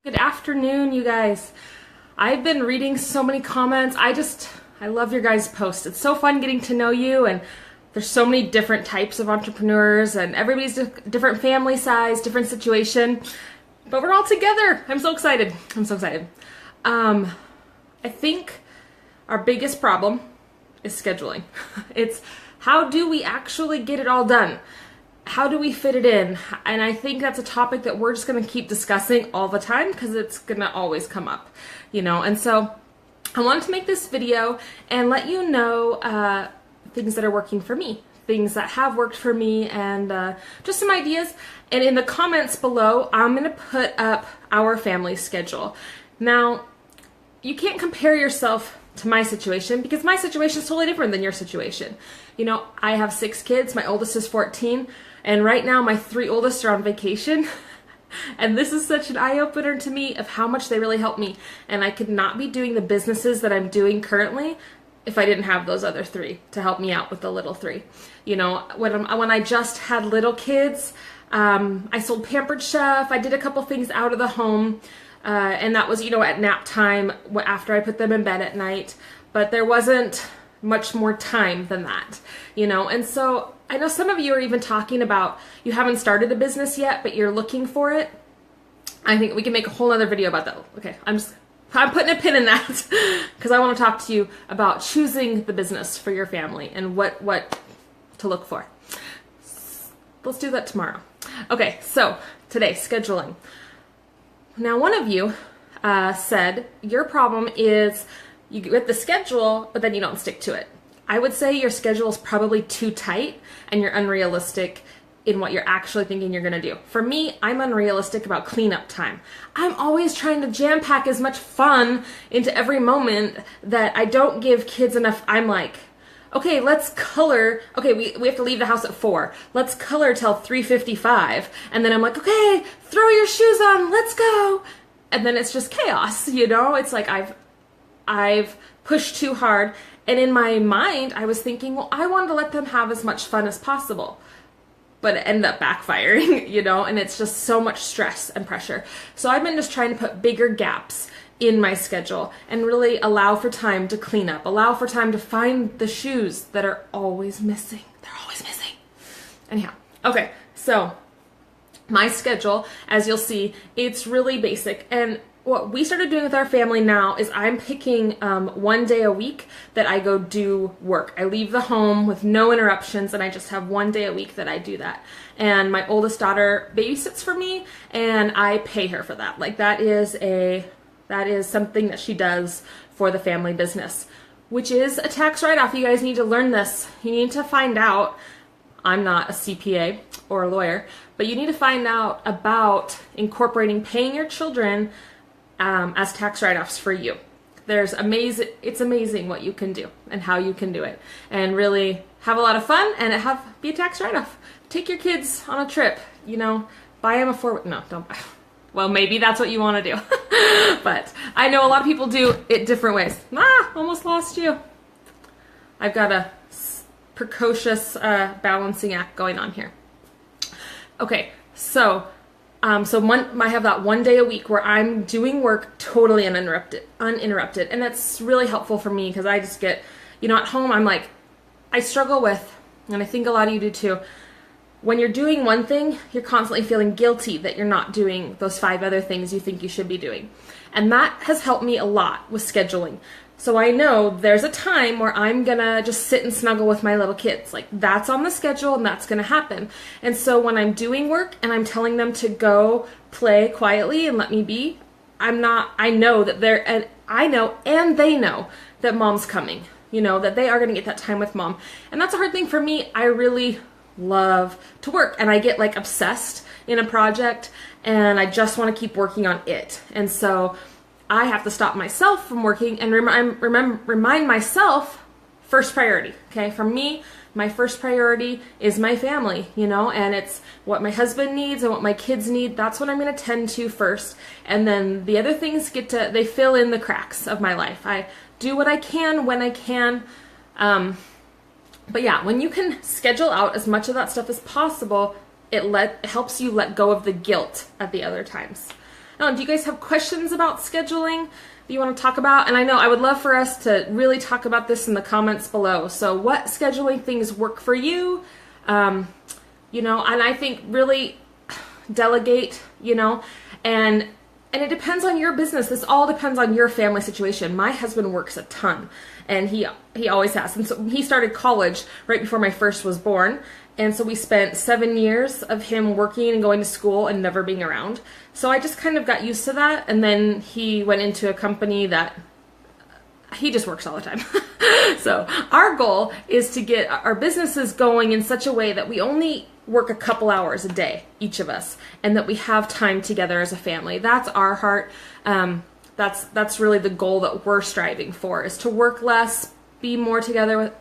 Good afternoon, you guys. I've been reading so many comments. I love your guys' posts. It's so fun getting to know you, and there's so many different types of entrepreneurs, and everybody's different family size, different situation, but we're all together. I'm so excited. I think our biggest problem is scheduling. It's how do we actually get it all done? How do we fit it in? And I think that's a topic that we're just going to keep discussing all the time because it's going to always come up, and so I wanted to make this video and let you know things that are working for me, things that have worked for me, and just some ideas. And in the comments below, I'm going to put up our family schedule. Now, you can't compare yourself to my situation because my situation is totally different than your situation. I have 6 kids. My oldest is 14. And right now my 3 oldest are on vacation. And this is such an eye-opener to me of how much they really help me. And I could not be doing the businesses that I'm doing currently if I didn't have those other 3 to help me out with the little 3. When I just had little kids, I sold Pampered Chef. I did a couple things out of the home. And that was, at nap time after I put them in bed at night. But there wasn't much more time than that, And so I know some of you are even talking about you haven't started a business yet, but you're looking for it. I think we can make a whole other video about that. Okay, I'm putting a pin in that because I want to talk to you about choosing the business for your family and what to look for. Let's do that tomorrow. Okay, so today, scheduling. Now, one of you said your problem is you get the schedule, but then you don't stick to it. I would say your schedule is probably too tight and you're unrealistic in what you're actually thinking you're gonna do. For me, I'm unrealistic about cleanup time. I'm always trying to jam pack as much fun into every moment that I don't give kids enough. I'm like, okay, let's color. Okay, we have to leave the house at 4. Let's color till 3:55. And then I'm like, okay, throw your shoes on, let's go. And then it's just chaos, It's like I've pushed too hard. And in my mind, I was thinking, well, I wanted to let them have as much fun as possible. But it ended up backfiring, and it's just so much stress and pressure. So I've been just trying to put bigger gaps in my schedule and really allow for time to clean up, allow for time to find the shoes that are always missing. They're always missing. Anyhow, okay, so my schedule, as you'll see, it's really basic. And what we started doing with our family now is I'm picking one day a week that I go do work. I leave the home with no interruptions and I just have one day a week that I do that. And my oldest daughter babysits for me and I pay her for that. Like that is something that she does for the family business, which is a tax write-off. You guys need to learn this. You need to find out. I'm not a CPA or a lawyer, but you need to find out about incorporating paying your children as tax write-offs for you. It's amazing what you can do and how you can do it and really have a lot of fun and be a tax write-off. Take your kids on a trip, buy them no, don't buy. Well, maybe that's what you want to do. But I know a lot of people do it different ways. Almost lost you. I've got a precocious balancing act going on here. Okay, so I have that one day a week where I'm doing work totally uninterrupted, and that's really helpful for me because I just get, at home I'm like, I struggle with, and I think a lot of you do too, when you're doing one thing, you're constantly feeling guilty that you're not doing those 5 other things you think you should be doing. And that has helped me a lot with scheduling. So I know there's a time where I'm gonna just sit and snuggle with my little kids. Like that's on the schedule and that's gonna happen. And so when I'm doing work and I'm telling them to go play quietly and let me be, I know that and they know that mom's coming, that they are gonna get that time with mom. And that's a hard thing for me. I really love to work and I get like obsessed in a project and I just want to keep working on it. And so I have to stop myself from working and remind myself first priority. Okay, for me, my first priority is my family, and it's what my husband needs and what my kids need. That's what I'm going to tend to first. And then the other things they fill in the cracks of my life. I do what I can when I can. But yeah, when you can schedule out as much of that stuff as possible, it helps you let go of the guilt at the other times. Do you guys have questions about scheduling that you want to talk about? And I know I would love for us to really talk about this in the comments below. So what scheduling things work for you? And I think really delegate, and it depends on your business. This all depends on your family situation. My husband works a ton, and he always has. And so he started college right before my first was born. And so we spent 7 years of him working and going to school and never being around. So I just kind of got used to that. And then he went into a company that he just works all the time. So our goal is to get our businesses going in such a way that we only work a couple hours a day, each of us, and that we have time together as a family. That's our heart. That's really the goal that we're striving for, is to work less, be more together with,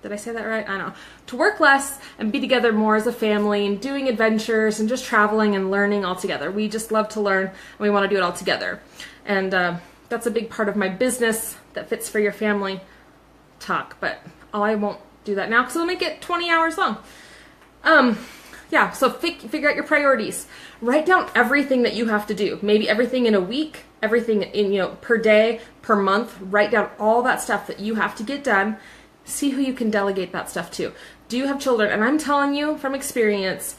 did I say that right? I don't know. To work less and be together more as a family and doing adventures and just traveling and learning all together. We just love to learn, and we want to do it all together. And that's a big part of my business that fits for your family talk. But I won't do that now because it'll make it 20 hours long. So figure out your priorities. Write down everything that you have to do. Maybe everything in a week, everything in, per day, per month. Write down all that stuff that you have to get done. See who you can delegate that stuff to. Do you have children? And I'm telling you from experience,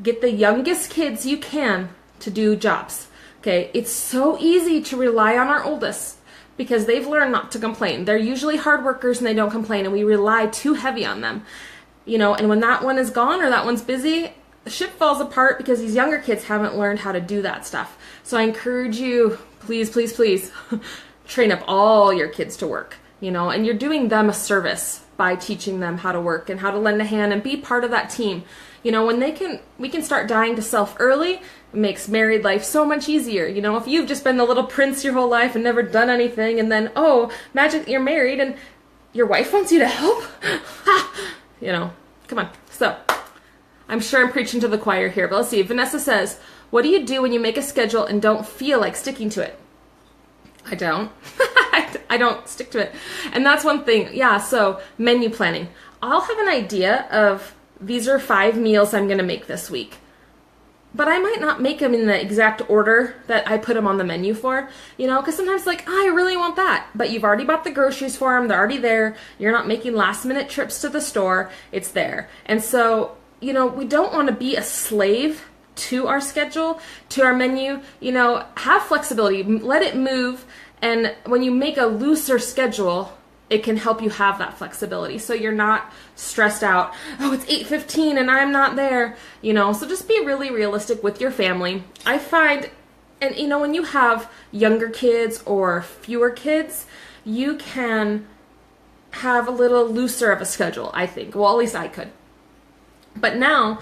get the youngest kids you can to do jobs. Okay, it's so easy to rely on our oldest because they've learned not to complain. They're usually hard workers and they don't complain, and we rely too heavy on them. And when that one is gone or that one's busy, the ship falls apart because these younger kids haven't learned how to do that stuff. So I encourage you, please, please, please, train up all your kids to work. And you're doing them a service by teaching them how to work and how to lend a hand and be part of that team. When we can start dying to self early, it makes married life so much easier. If you've just been the little prince your whole life and never done anything, and then, magic, you're married and your wife wants you to help. Come on. So I'm sure I'm preaching to the choir here, but let's see. Vanessa says, what do you do when you make a schedule and don't feel like sticking to it? I don't. I don't stick to it. And that's one thing. Yeah, so menu planning. I'll have an idea of these are 5 meals I'm going to make this week. But I might not make them in the exact order that I put them on the menu for, because sometimes I really want that. But you've already bought the groceries for them. They're already there. You're not making last minute trips to the store. It's there. And so, we don't want to be a slave to our schedule, to our menu. Have flexibility. Let it move. And when you make a looser schedule, it can help you have that flexibility. So you're not stressed out. Oh, it's 8:15 and I'm not there. So just be really realistic with your family. I find, and when you have younger kids or fewer kids, you can have a little looser of a schedule, I think. Well, at least I could. But now,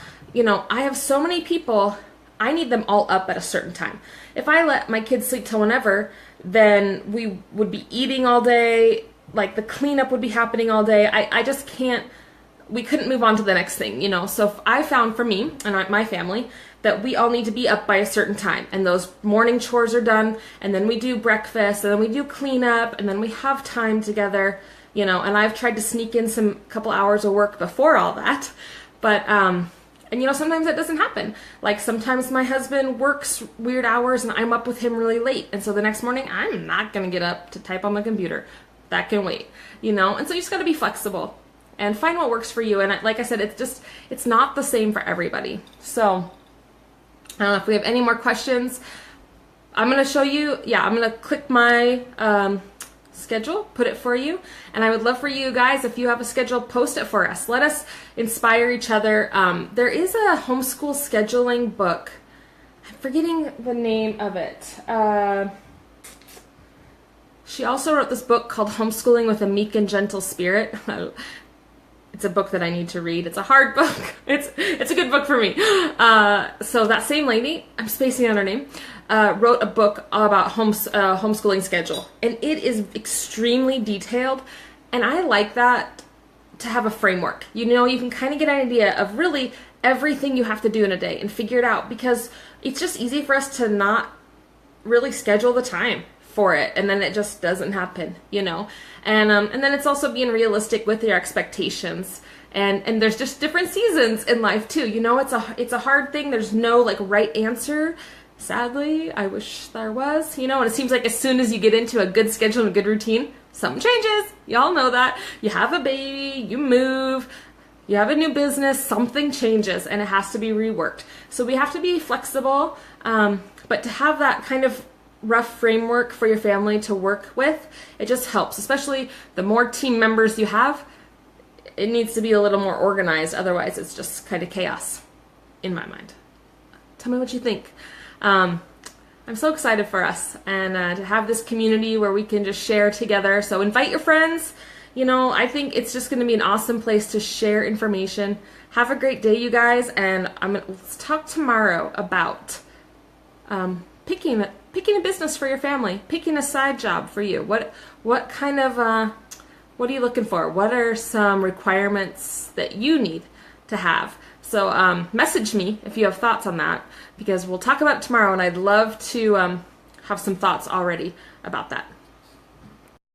I have so many people, I need them all up at a certain time. If I let my kids sleep till whenever, then we would be eating all day, the cleanup would be happening all day. I just can't, we couldn't move on to the next thing, So I found for me and my family that we all need to be up by a certain time, and those morning chores are done, and then we do breakfast, and then we do cleanup, and then we have time together, and I've tried to sneak in some couple hours of work before all that, but and sometimes that doesn't happen. Sometimes my husband works weird hours and I'm up with him really late. And so the next morning, I'm not going to get up to type on the computer. That can wait, And so you just got to be flexible and find what works for you. And like I said, it's not the same for everybody. So I don't know if we have any more questions. I'm going to show you, I'm going to click my schedule, put it for you. And I would love for you guys, if you have a schedule, post it for us. Let us inspire each other. There is a homeschool scheduling book. I'm forgetting the name of it. She also wrote this book called Homeschooling with a Meek and Gentle Spirit. It's a book that I need to read. It's a hard book. It's a good book for me. So that same lady, I'm spacing on her name, wrote a book about homeschooling schedule. And it is extremely detailed. And I like that, to have a framework. You can kind of get an idea of really everything you have to do in a day and figure it out, because it's just easy for us to not really schedule the time for it, and then it just doesn't happen, and then it's also being realistic with your expectations, and there's just different seasons in life too, it's a hard thing. There's no right answer Sadly, I wish there was, and it seems like as soon as you get into a good schedule and a good routine, something changes. Y'all know that. You have a baby, you move, you have a new business, something changes and it has to be reworked. So we have to be flexible, but to have that kind of rough framework for your family to work with, it just helps, especially the more team members you have. It needs to be a little more organized, otherwise it's just kind of chaos in my mind. Tell me what you think. I'm so excited for us and to have this community where we can just share together. So invite your friends. I think it's just going to be an awesome place to share information. Have a great day, you guys, and let's talk tomorrow about picking a business for your family, picking a side job for you. What kind of what are you looking for? What are some requirements that you need to have? So message me if you have thoughts on that, because we'll talk about it tomorrow, and I'd love to have some thoughts already about that.